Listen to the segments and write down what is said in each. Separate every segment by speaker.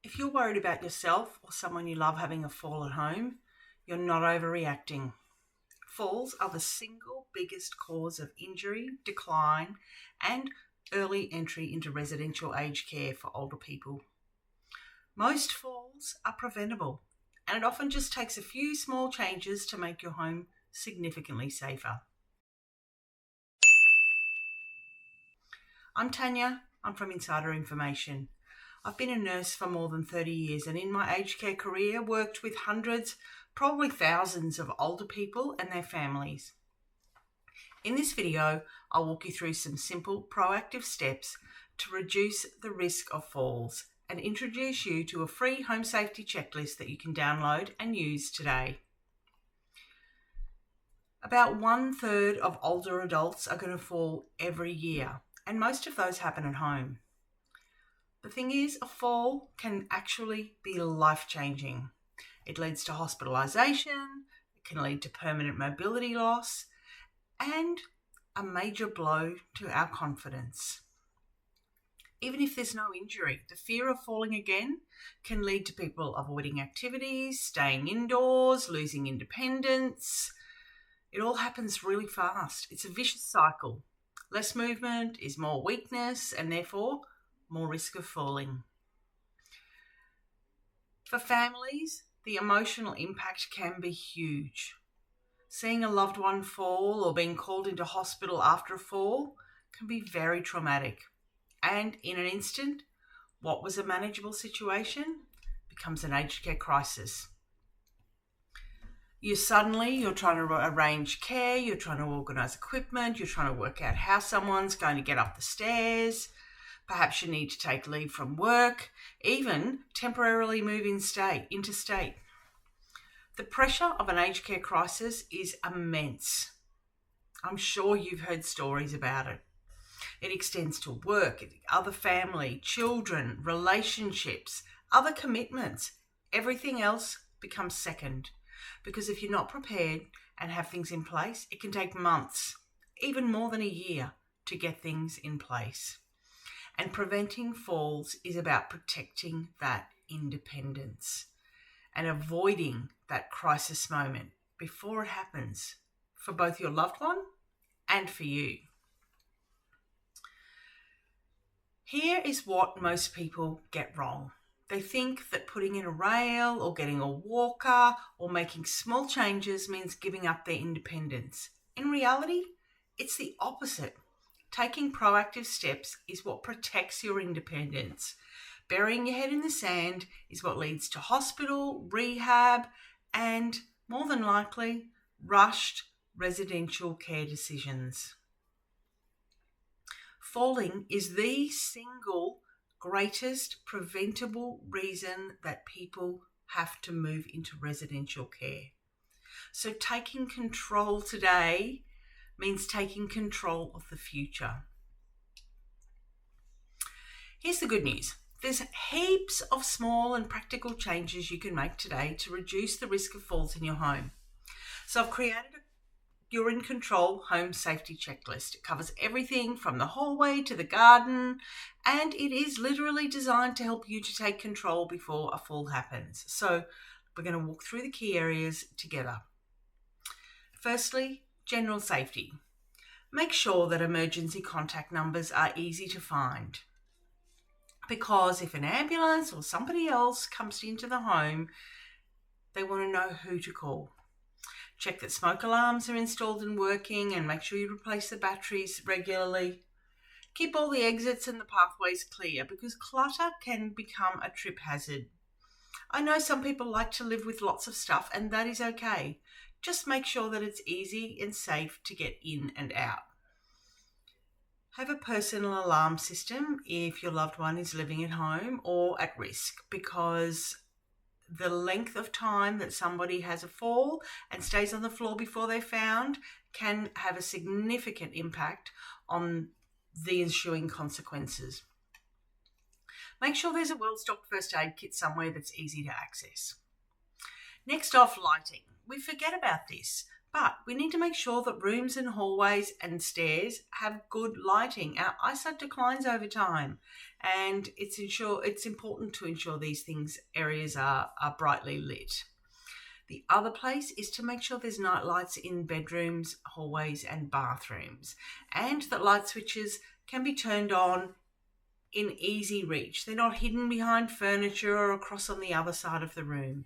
Speaker 1: If you're worried about yourself or someone you love having a fall at home, you're not overreacting. Falls are the single biggest cause of injury, decline, and early entry into residential aged care for older people. Most falls are preventable, and it often just takes a few small changes to make your home significantly safer. I'm Tanya. I'm from Insider Information. I've been a nurse for more than 30 years and in my aged care career worked with hundreds, probably thousands of older people and their families. In this video, I'll walk you through some simple proactive steps to reduce the risk of falls and introduce you to a free home safety checklist that you can download and use today. About 1/3 of older adults are going to fall every year, and most of those happen at home. The thing is, a fall can actually be life-changing. It leads to hospitalisation, it can lead to permanent mobility loss, and a major blow to our confidence. Even if there's no injury, the fear of falling again can lead to people avoiding activities, staying indoors, losing independence. It all happens really fast. It's a vicious cycle. Less movement is more weakness and therefore more risk of falling. For families, the emotional impact can be huge. Seeing a loved one fall or being called into hospital after a fall can be very traumatic. And in an instant, what was a manageable situation becomes an aged care crisis. You're trying to arrange care, you're trying to organise equipment, you're trying to work out how someone's going to get up the stairs. Perhaps you need to take leave from work, even temporarily move interstate. The pressure of an aged care crisis is immense. I'm sure you've heard stories about it. It extends to work, other family, children, relationships, other commitments. Everything else becomes second. Because if you're not prepared and have things in place, it can take months, even more than a year, to get things in place. And preventing falls is about protecting that independence and avoiding that crisis moment before it happens for both your loved one and for you. Here is what most people get wrong. They think that putting in a rail or getting a walker or making small changes means giving up their independence. In reality, it's the opposite. Taking proactive steps is what protects your independence. Burying your head in the sand is what leads to hospital, rehab, and more than likely, rushed residential care decisions. Falling is the single greatest preventable reason that people have to move into residential care. So taking control today means taking control of the future. Here's the good news. There's heaps of small and practical changes you can make today to reduce the risk of falls in your home. So I've created a You're in Control home safety checklist. It covers everything from the hallway to the garden, and it is literally designed to help you to take control before a fall happens. So we're going to walk through the key areas together. Firstly, general safety. Make sure that emergency contact numbers are easy to find, because if an ambulance or somebody else comes into the home, they want to know who to call. Check that smoke alarms are installed and working, and make sure you replace the batteries regularly. Keep all the exits and the pathways clear, because clutter can become a trip hazard. I know some people like to live with lots of stuff, and that is okay. Just make sure that it's easy and safe to get in and out. Have a personal alarm system if your loved one is living at home or at risk, because the length of time that somebody has a fall and stays on the floor before they're found can have a significant impact on the ensuing consequences. Make sure there's a well-stocked first aid kit somewhere that's easy to access. Next off, lighting. We forget about this, But we need to make sure that rooms and hallways and stairs have good lighting. Our eyesight declines over time, and it's important to ensure these areas are brightly lit. The other place is to make sure there's night lights in bedrooms, hallways and bathrooms, and that light switches can be turned on in easy reach. They're not hidden behind furniture or across on the other side of the room.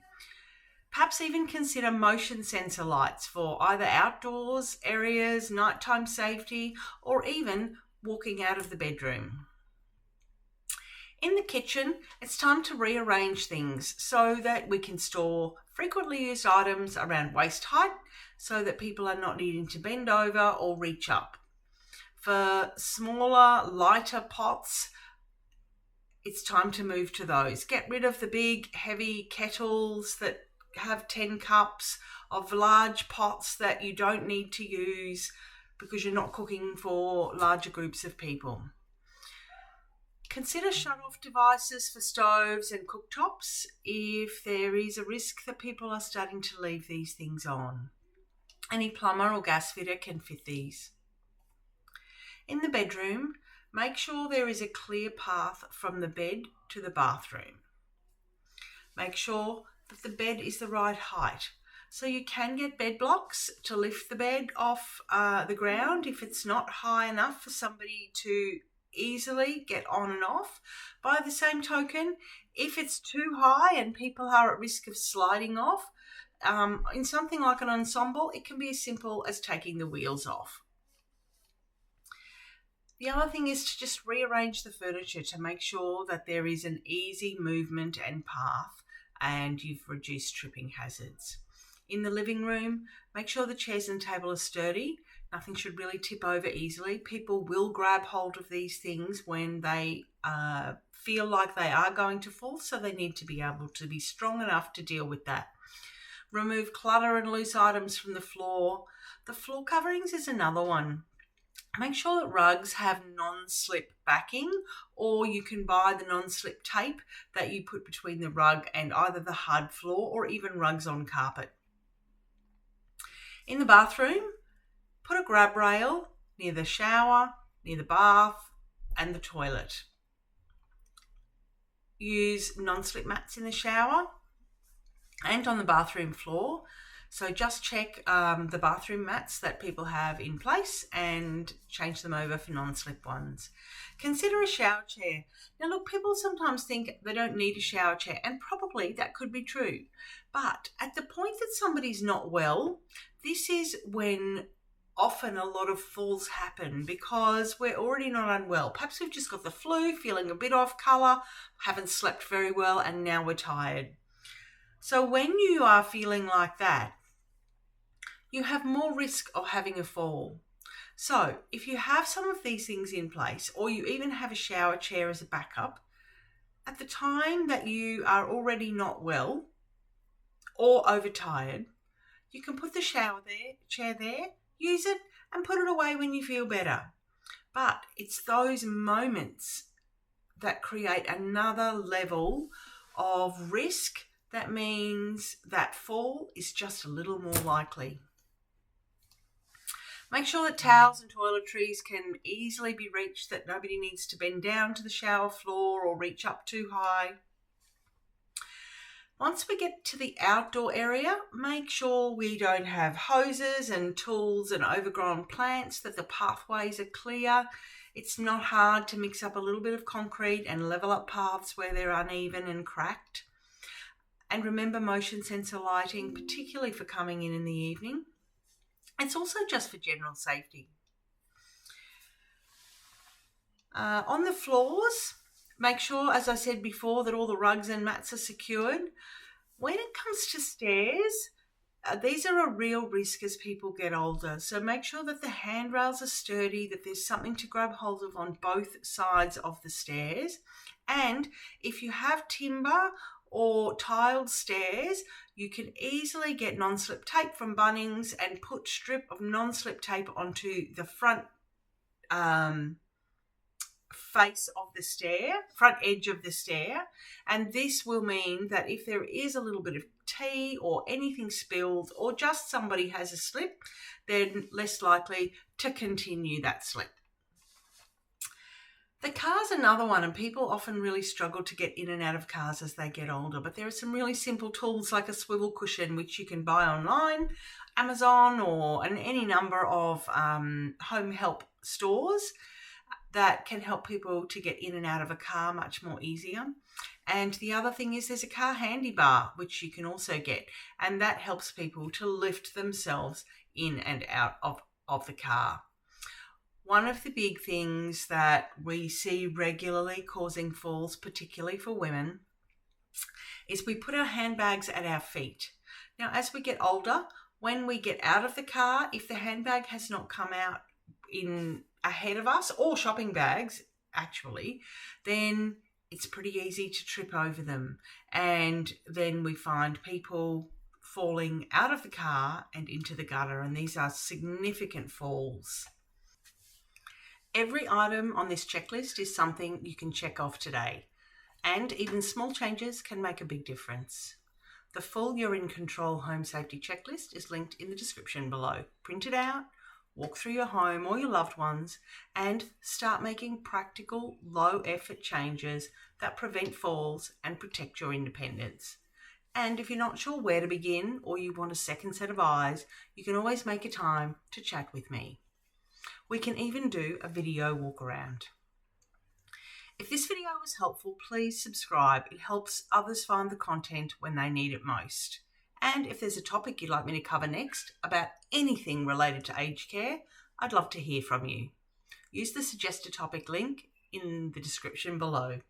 Speaker 1: Perhaps even consider motion sensor lights for either outdoors areas, nighttime safety, or even walking out of the bedroom. In the kitchen, it's time to rearrange things so that we can store frequently used items around waist height so that people are not needing to bend over or reach up. For smaller, lighter pots, it's time to move to those. Get rid of the big, heavy kettles that have 10 cups, of large pots that you don't need to use because you're not cooking for larger groups of people. Consider shut-off devices for stoves and cooktops if there is a risk that people are starting to leave these things on. Any plumber or gas fitter can fit these. In the bedroom, make sure there is a clear path from the bed to the bathroom. Make sure that the bed is the right height. So you can get bed blocks to lift the bed off the ground if it's not high enough for somebody to easily get on and off. By the same token, if it's too high and people are at risk of sliding off, in something like an ensemble, it can be as simple as taking the wheels off. The other thing is to just rearrange the furniture to make sure that there is an easy movement and path and you've reduced tripping hazards. In the living room, make sure the chairs and table are sturdy. Nothing should really tip over easily. People will grab hold of these things when they feel like they are going to fall, so they need to be able to be strong enough to deal with that. Remove clutter and loose items from the floor. The floor coverings is another one. Make sure that rugs have non-slip backing, or you can buy the non-slip tape that you put between the rug and either the hard floor or even rugs on carpet. In the bathroom, put a grab rail near the shower, near the bath and the toilet. Use non-slip mats in the shower and on the bathroom floor. So just check the bathroom mats that people have in place and change them over for non-slip ones. Consider a shower chair. Now look, people sometimes think they don't need a shower chair, and probably that could be true. But at the point that somebody's not well, this is when often a lot of falls happen because we're already not unwell. Perhaps we've just got the flu, feeling a bit off colour, haven't slept very well, and now we're tired. So when you are feeling like that, you have more risk of having a fall. So if you have some of these things in place, or you even have a shower chair as a backup, at the time that you are already not well or overtired, you can put the chair there, use it and put it away when you feel better. But it's those moments that create another level of risk. That means that fall is just a little more likely. Make sure that towels and toiletries can easily be reached, that nobody needs to bend down to the shower floor or reach up too high. Once we get to the outdoor area, make sure we don't have hoses and tools and overgrown plants, that the pathways are clear. It's not hard to mix up a little bit of concrete and level up paths where they're uneven and cracked. And remember motion sensor lighting, particularly for coming in the evening. It's also just for general safety. On the floors, make sure, as I said before, that all the rugs and mats are secured. When it comes to stairs, these are a real risk as people get older. So make sure that the handrails are sturdy, that there's something to grab hold of on both sides of the stairs. And if you have timber or tiled stairs, you can easily get non-slip tape from Bunnings and put strip of non-slip tape onto the front face of the stair, front edge of the stair, and this will mean that if there is a little bit of tea or anything spilled or just somebody has a slip, they're less likely to continue that slip. The car's another one, and people often really struggle to get in and out of cars as they get older, but there are some really simple tools like a swivel cushion, which you can buy online, Amazon, or any number of home help stores that can help people to get in and out of a car much more easier. And the other thing is there's a car handy bar, which you can also get, and that helps people to lift themselves in and out of the car. One of the big things that we see regularly causing falls, particularly for women, is we put our handbags at our feet. Now, as we get older, when we get out of the car, if the handbag has not come out in ahead of us, or shopping bags actually, then it's pretty easy to trip over them. And then we find people falling out of the car and into the gutter, and these are significant falls. Every item on this checklist is something you can check off today, and even small changes can make a big difference. The full You're in Control home safety checklist is linked in the description below. Print it out, walk through your home or your loved ones, and start making practical, low-effort changes that prevent falls and protect your independence. And if you're not sure where to begin, or you want a second set of eyes, you can always make a time to chat with me. We can even do a video walk around. If this video was helpful, please subscribe. It helps others find the content when they need it most. And if there's a topic you'd like me to cover next about anything related to aged care, I'd love to hear from you. Use the Suggest a Topic link in the description below.